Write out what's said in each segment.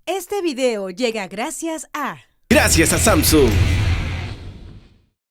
Este video llega gracias a... Gracias a Samsung.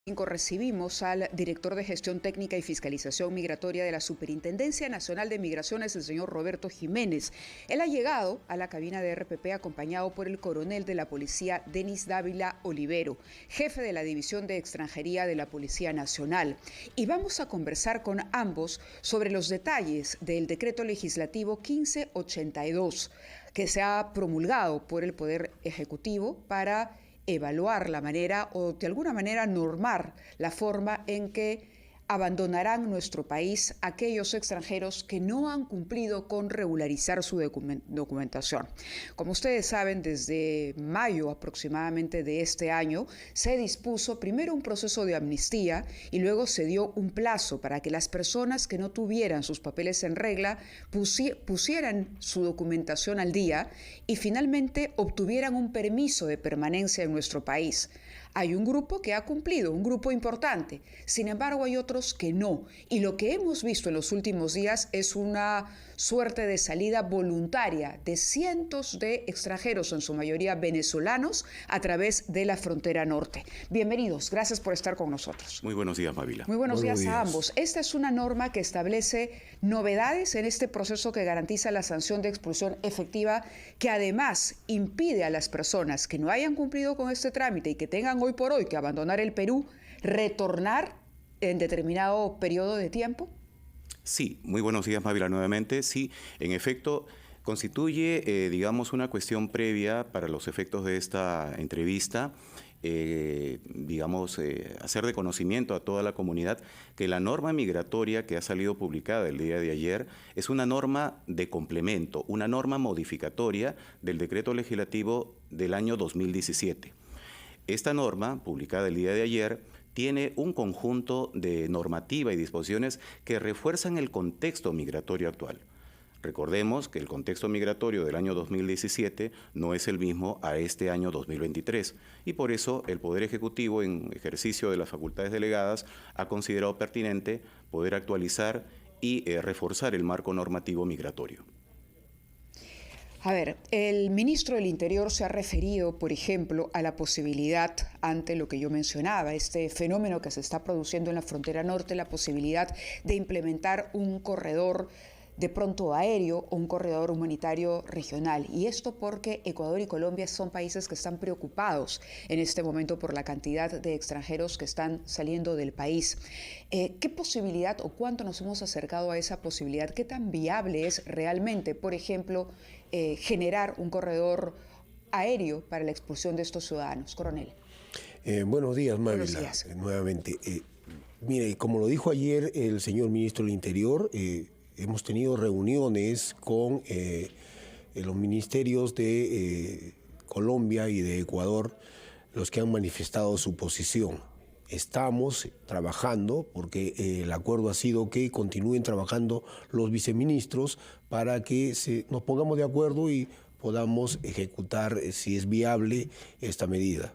Recibimos al director de Gestión Técnica y Fiscalización Migratoria de la Superintendencia Nacional de Migraciones, el señor Roberto Jiménez. Él ha llegado a la cabina de RPP acompañado por el coronel de la policía, Denis Dávila Olivero, jefe de la División de Extranjería de la Policía Nacional. Y vamos a conversar con ambos sobre los detalles del decreto legislativo 1582, que se ha promulgado por el Poder Ejecutivo para evaluar la manera o de alguna manera normar la forma en que abandonarán nuestro país aquellos extranjeros que no han cumplido con regularizar su documentación. Como ustedes saben, desde mayo aproximadamente de este año se dispuso primero un proceso de amnistía y luego se dio un plazo para que las personas que no tuvieran sus papeles en regla pusieran su documentación al día y finalmente obtuvieran un permiso de permanencia en nuestro país. Hay un grupo que ha cumplido, un grupo importante. Sin embargo, hay otros que no. Y lo que hemos visto en los últimos días es una suerte de salida voluntaria de cientos de extranjeros, en su mayoría venezolanos, a través de la frontera norte. Bienvenidos, gracias por estar con nosotros. Muy buenos días, Mávila. Muy buenos días a ambos. Esta es una norma que establece novedades en este proceso que garantiza la sanción de expulsión efectiva, que además impide a las personas que no hayan cumplido con este trámite y que tengan hoy por hoy que abandonar el Perú, retornar en determinado periodo de tiempo. Sí, muy buenos días, Mávila, nuevamente. Sí, en efecto, constituye, digamos, una cuestión previa para los efectos de esta entrevista, hacer de conocimiento a toda la comunidad que la norma migratoria que ha salido publicada el día de ayer es una norma de complemento, una norma modificatoria del decreto legislativo del año 2017. Esta norma, publicada el día de ayer, tiene un conjunto de normativa y disposiciones que refuerzan el contexto migratorio actual. Recordemos que el contexto migratorio del año 2017 no es el mismo a este año 2023 y por eso el Poder Ejecutivo, en ejercicio de las facultades delegadas, ha considerado pertinente poder actualizar y reforzar el marco normativo migratorio. A ver, el ministro del Interior se ha referido, por ejemplo, a la posibilidad, ante lo que yo mencionaba, este fenómeno que se está produciendo en la frontera norte, la posibilidad de implementar un corredor de pronto aéreo o un corredor humanitario regional. Y esto porque Ecuador y Colombia son países que están preocupados en este momento por la cantidad de extranjeros que están saliendo del país. ¿Qué posibilidad o cuánto nos hemos acercado a esa posibilidad? ¿Qué tan viable es realmente, por ejemplo, generar un corredor aéreo para la expulsión de estos ciudadanos? Coronel. Buenos días, Mávila. Buenos días. Nuevamente. Mire, como lo dijo ayer el señor ministro del Interior, hemos tenido reuniones con los ministerios de Colombia y de Ecuador, los que han manifestado su posición. Estamos trabajando, porque el acuerdo ha sido que continúen trabajando los viceministros para que nos pongamos de acuerdo y podamos ejecutar, si es viable, esta medida.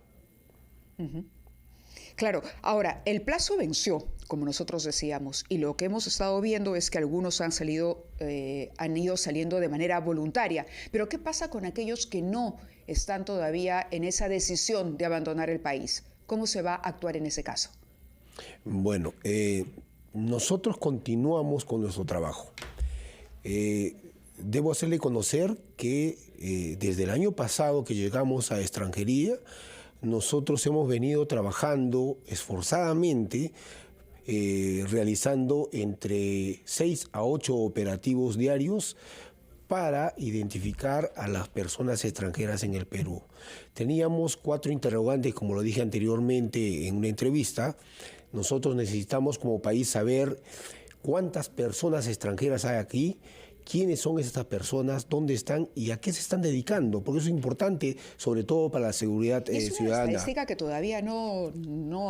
Claro, ahora, el plazo venció, como nosotros decíamos, y lo que hemos estado viendo es que algunos han ido saliendo de manera voluntaria. Pero ¿qué pasa con aquellos que no están todavía en esa decisión de abandonar el país? ¿Cómo se va a actuar en ese caso? Bueno, nosotros continuamos con nuestro trabajo. Debo hacerle conocer que desde el año pasado que llegamos a extranjería, nosotros hemos venido trabajando esforzadamente, realizando entre 6 a 8 operativos diarios para identificar a las personas extranjeras en el Perú. Teníamos 4 interrogantes, como lo dije anteriormente en una entrevista. Nosotros necesitamos como país saber cuántas personas extranjeras hay aquí, quiénes son estas personas, dónde están y a qué se están dedicando, porque eso es importante, sobre todo para la seguridad ciudadana. Es una estadística que todavía no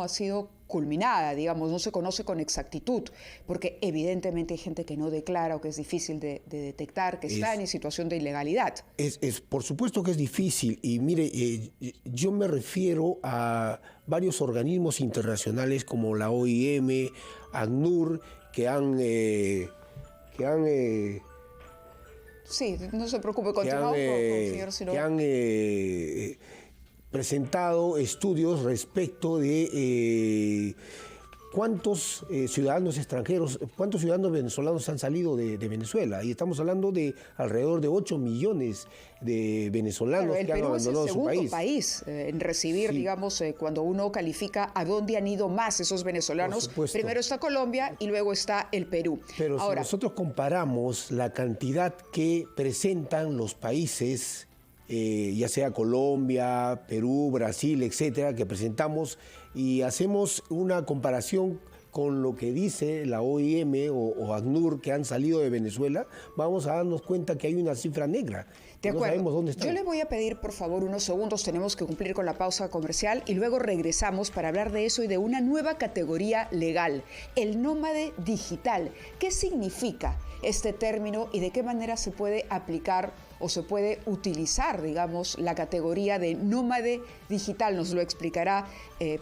ha sido culminada, digamos, no se conoce con exactitud, porque evidentemente hay gente que no declara o que es difícil de detectar, que está en situación de ilegalidad. Por supuesto que es difícil, y mire, yo me refiero a varios organismos internacionales como la OIM, ACNUR, que han Sí, no se preocupe, continuamos con el señor Sino. Que han presentado estudios respecto de cuántos ciudadanos extranjeros, cuántos ciudadanos venezolanos han salido de Venezuela. Y estamos hablando de alrededor de 8 millones de venezolanos que han abandonado su país. El Perú es el segundo país en recibir, digamos, cuando uno califica a dónde han ido más esos venezolanos. Primero está Colombia y luego está el Perú. Pero ahora, si nosotros comparamos la cantidad que presentan los países, ya sea Colombia, Perú, Brasil, etcétera, que presentamos, y hacemos una comparación con lo que dice la OIM o ACNUR que han salido de Venezuela, vamos a darnos cuenta que hay una cifra negra. De acuerdo. No sabemos dónde está. Yo le voy a pedir, por favor, unos segundos, tenemos que cumplir con la pausa comercial y luego regresamos para hablar de eso y de una nueva categoría legal, el nómade digital. ¿Qué significa este término y de qué manera se puede aplicar o se puede utilizar, digamos, la categoría de nómade digital? Nos lo explicará,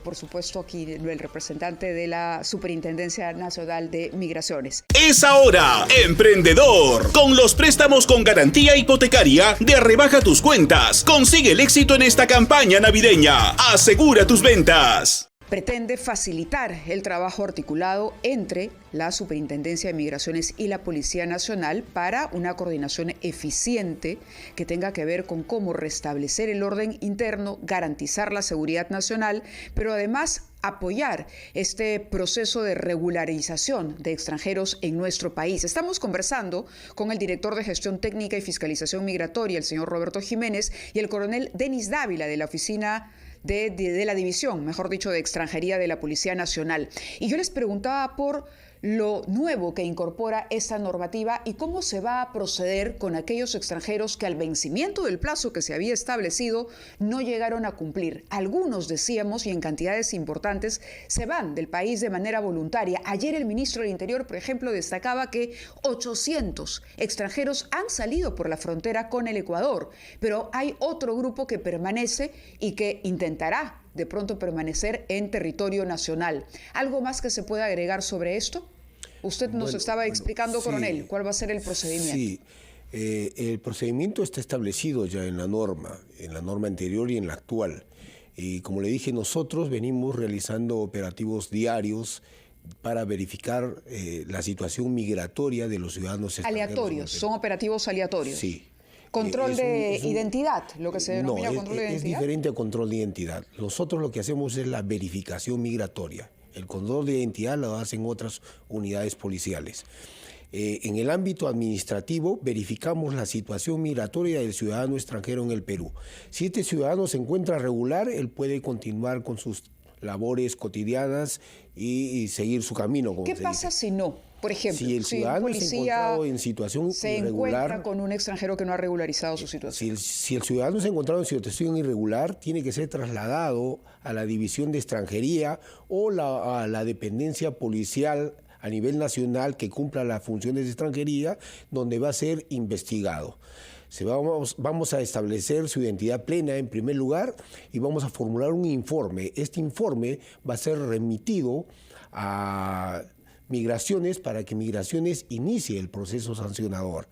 por supuesto, aquí el representante de la Superintendencia Nacional de Migraciones. Es ahora, emprendedor. Con los préstamos con garantía hipotecaria de Rebaja Tus Cuentas, consigue el éxito en esta campaña navideña. Asegura tus ventas. Pretende facilitar el trabajo articulado entre la Superintendencia de Migraciones y la Policía Nacional para una coordinación eficiente que tenga que ver con cómo restablecer el orden interno, garantizar la seguridad nacional, pero además apoyar este proceso de regularización de extranjeros en nuestro país. Estamos conversando con el director de Gestión Técnica y Fiscalización Migratoria, el señor Roberto Jiménez, y el coronel Denis Dávila de la Oficina de la División, mejor dicho, de Extranjería de la Policía Nacional. Y yo les preguntaba por lo nuevo que incorpora esta normativa y cómo se va a proceder con aquellos extranjeros que al vencimiento del plazo que se había establecido no llegaron a cumplir. Algunos, decíamos, y en cantidades importantes, se van del país de manera voluntaria. Ayer el ministro del Interior, por ejemplo, destacaba que 800 extranjeros han salido por la frontera con el Ecuador, pero hay otro grupo que permanece y que intentará de pronto permanecer en territorio nacional. ¿Algo más que se pueda agregar sobre esto? Usted nos estaba explicando, coronel, cuál va a ser el procedimiento. Sí, el procedimiento está establecido ya en la norma anterior y en la actual. Y como le dije, nosotros venimos realizando operativos diarios para verificar la situación migratoria de los ciudadanos extranjeros. Aleatorios, son operativos aleatorios. Sí. Control de identidad, lo que se denomina control de identidad. Es diferente a control de identidad. Nosotros lo que hacemos es la verificación migratoria. El control de identidad lo hacen otras unidades policiales. En el ámbito administrativo verificamos la situación migratoria del ciudadano extranjero en el Perú. Si este ciudadano se encuentra regular, él puede continuar con sus labores cotidianas y seguir su camino. ¿Qué pasa si no? Por ejemplo, si el ciudadano se encontrado en situación se irregular, encuentra con un extranjero que no ha regularizado su situación. Si el ciudadano se ha encontrado en situación irregular, tiene que ser trasladado a la División de Extranjería o a la dependencia policial a nivel nacional que cumpla las funciones de extranjería, donde va a ser investigado. Vamos a establecer su identidad plena en primer lugar y vamos a formular un informe. Este informe va a ser remitido a Migraciones para que Migraciones inicie el proceso sancionador.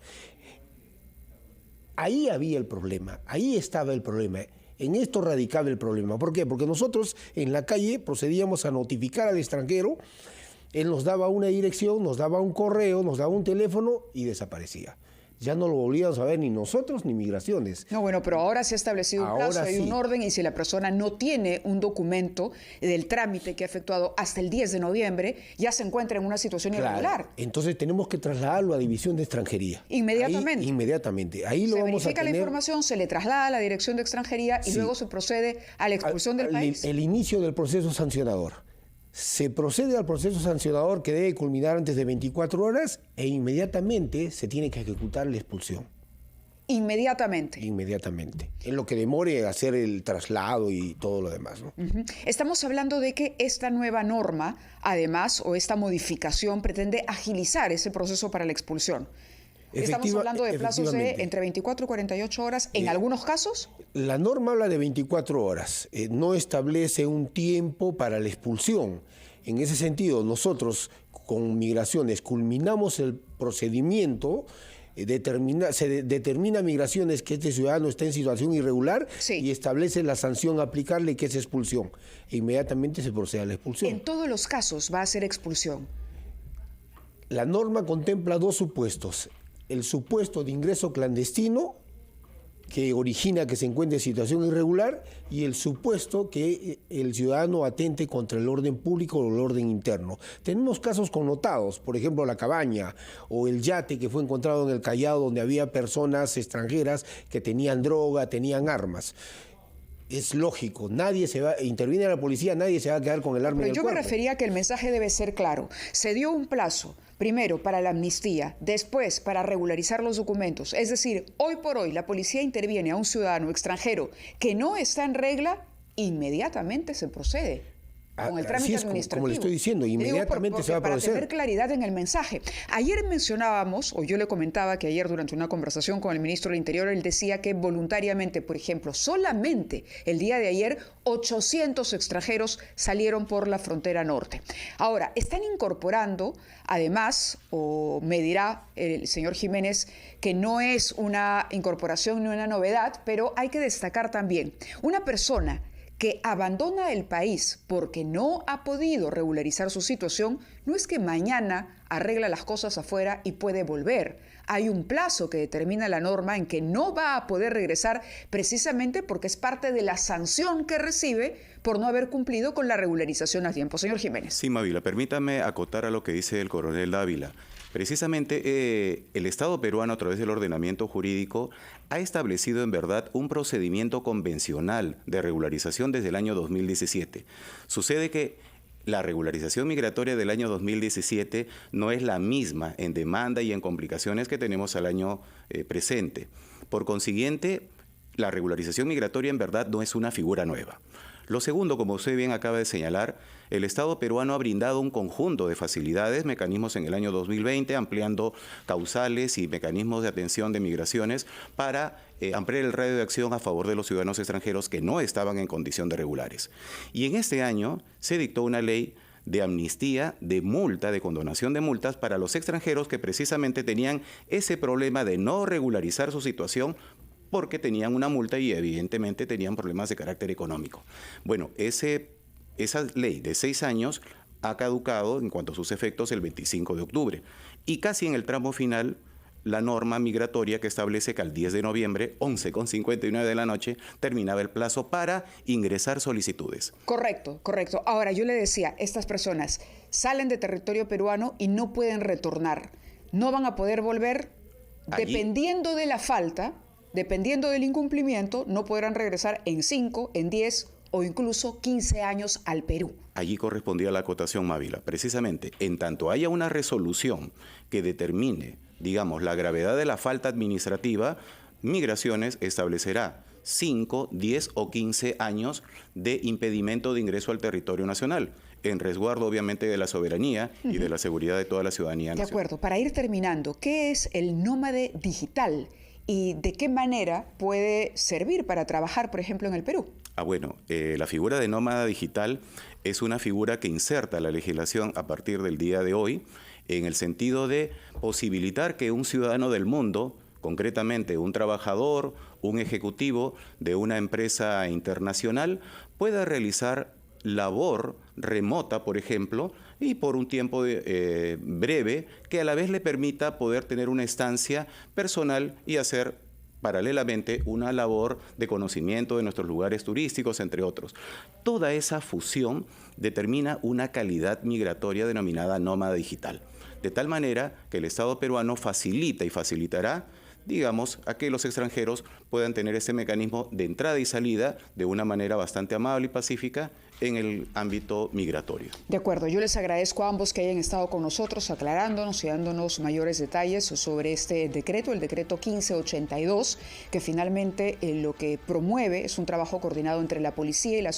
Ahí había el problema, ahí estaba el problema. En esto radicaba el problema. ¿Por qué? Porque nosotros en la calle procedíamos a notificar al extranjero, él nos daba una dirección, nos daba un correo, nos daba un teléfono y desaparecía. Ya no lo volvíamos a ver ni nosotros ni Migraciones. No, bueno, pero ahora se ha establecido un plazo, hay un orden, y si la persona no tiene un documento del trámite que ha efectuado hasta el 10 de noviembre, ya se encuentra en una situación irregular. Entonces tenemos que trasladarlo a División de Extranjería. Inmediatamente. Inmediatamente. Ahí lo vamos a tener. Se verifica la información, se le traslada a la Dirección de Extranjería y luego se procede a la expulsión del país. El inicio del proceso sancionador. Se procede al proceso sancionador que debe culminar antes de 24 horas e inmediatamente se tiene que ejecutar la expulsión. Inmediatamente. Inmediatamente. En lo que demore hacer el traslado y todo lo demás, ¿no? Estamos hablando de que esta nueva norma, además, o esta modificación, pretende agilizar ese proceso para la expulsión. Estamos hablando de plazos de entre 24 y 48 horas, en algunos casos. La norma habla de 24 horas, no establece un tiempo para la expulsión. En ese sentido, nosotros con Migraciones culminamos el procedimiento determina migraciones que este ciudadano está en situación irregular y establece la sanción a aplicarle, que es expulsión. E inmediatamente se procede a la expulsión. En todos los casos va a ser expulsión. La norma contempla dos supuestos. El supuesto de ingreso clandestino, que origina que se encuentre en situación irregular, y el supuesto que el ciudadano atente contra el orden público o el orden interno. Tenemos casos connotados, por ejemplo, La Cabaña o el yate que fue encontrado en el Callao, donde había personas extranjeras que tenían droga, tenían armas. Es lógico, interviene la policía, nadie se va a quedar con el arma en el cuerpo. Yo me refería a que el mensaje debe ser claro. Se dio un plazo, primero para la amnistía, después para regularizar los documentos. Es decir, hoy por hoy la policía interviene a un ciudadano extranjero que no está en regla, inmediatamente se procede con el trámite administrativo. Como le estoy diciendo, inmediatamente se va a proceder. Para tener claridad en el mensaje. Ayer mencionábamos, o yo le comentaba que ayer durante una conversación con el ministro del Interior, él decía que voluntariamente, por ejemplo, solamente el día de ayer, 800 extranjeros salieron por la frontera norte. Ahora, están incorporando, además, o me dirá el señor Jiménez, que no es una incorporación ni una novedad, pero hay que destacar también, una persona que abandona el país porque no ha podido regularizar su situación, no es que mañana arregla las cosas afuera y puede volver. Hay un plazo que determina la norma en que no va a poder regresar precisamente porque es parte de la sanción que recibe por no haber cumplido con la regularización a tiempo. Señor Jiménez. Sí, Mávila, permítame acotar a lo que dice el coronel Dávila. Precisamente el Estado peruano, a través del ordenamiento jurídico, ha establecido en verdad un procedimiento convencional de regularización desde el año 2017. Sucede que la regularización migratoria del año 2017 no es la misma en demanda y en complicaciones que tenemos al año presente. Por consiguiente, la regularización migratoria en verdad no es una figura nueva. Lo segundo, como usted bien acaba de señalar, el Estado peruano ha brindado un conjunto de facilidades, mecanismos en el año 2020, ampliando causales y mecanismos de atención de migraciones para ampliar el radio de acción a favor de los ciudadanos extranjeros que no estaban en condición de regulares. Y en este año se dictó una ley de amnistía, de multa, de condonación de multas para los extranjeros que precisamente tenían ese problema de no regularizar su situación porque tenían una multa y evidentemente tenían problemas de carácter económico. Bueno, esa ley de 6 años ha caducado en cuanto a sus efectos el 25 de octubre. Y casi en el tramo final, la norma migratoria que establece que al 10 de noviembre, 11:59 de la noche, terminaba el plazo para ingresar solicitudes. Correcto, correcto. Ahora, yo le decía, estas personas salen de territorio peruano y no pueden retornar. No van a poder volver, dependiendo de la falta, dependiendo del incumplimiento, no podrán regresar en 5, en 10 o incluso 15 años al Perú. Allí correspondía la acotación, Mávila. Precisamente, en tanto haya una resolución que determine, digamos, la gravedad de la falta administrativa, Migraciones establecerá 5, 10 o 15 años de impedimento de ingreso al territorio nacional, en resguardo obviamente de la soberanía y de la seguridad de toda la ciudadanía nacional. De acuerdo. Para ir terminando, ¿qué es el nómade digital y de qué manera puede servir para trabajar, por ejemplo, en el Perú? Bueno, la figura de nómada digital es una figura que inserta la legislación a partir del día de hoy en el sentido de posibilitar que un ciudadano del mundo, concretamente un trabajador, un ejecutivo de una empresa internacional, pueda realizar labor remota, por ejemplo, y por un tiempo breve, que a la vez le permita poder tener una estancia personal y hacer paralelamente una labor de conocimiento de nuestros lugares turísticos, entre otros. Toda esa fusión determina una calidad migratoria denominada nómada digital, de tal manera que el Estado peruano facilita y facilitará, digamos, a que los extranjeros puedan tener ese mecanismo de entrada y salida de una manera bastante amable y pacífica en el ámbito migratorio. De acuerdo, yo les agradezco a ambos que hayan estado con nosotros aclarándonos y dándonos mayores detalles sobre este decreto, el decreto 1582, que finalmente lo que promueve es un trabajo coordinado entre la policía y la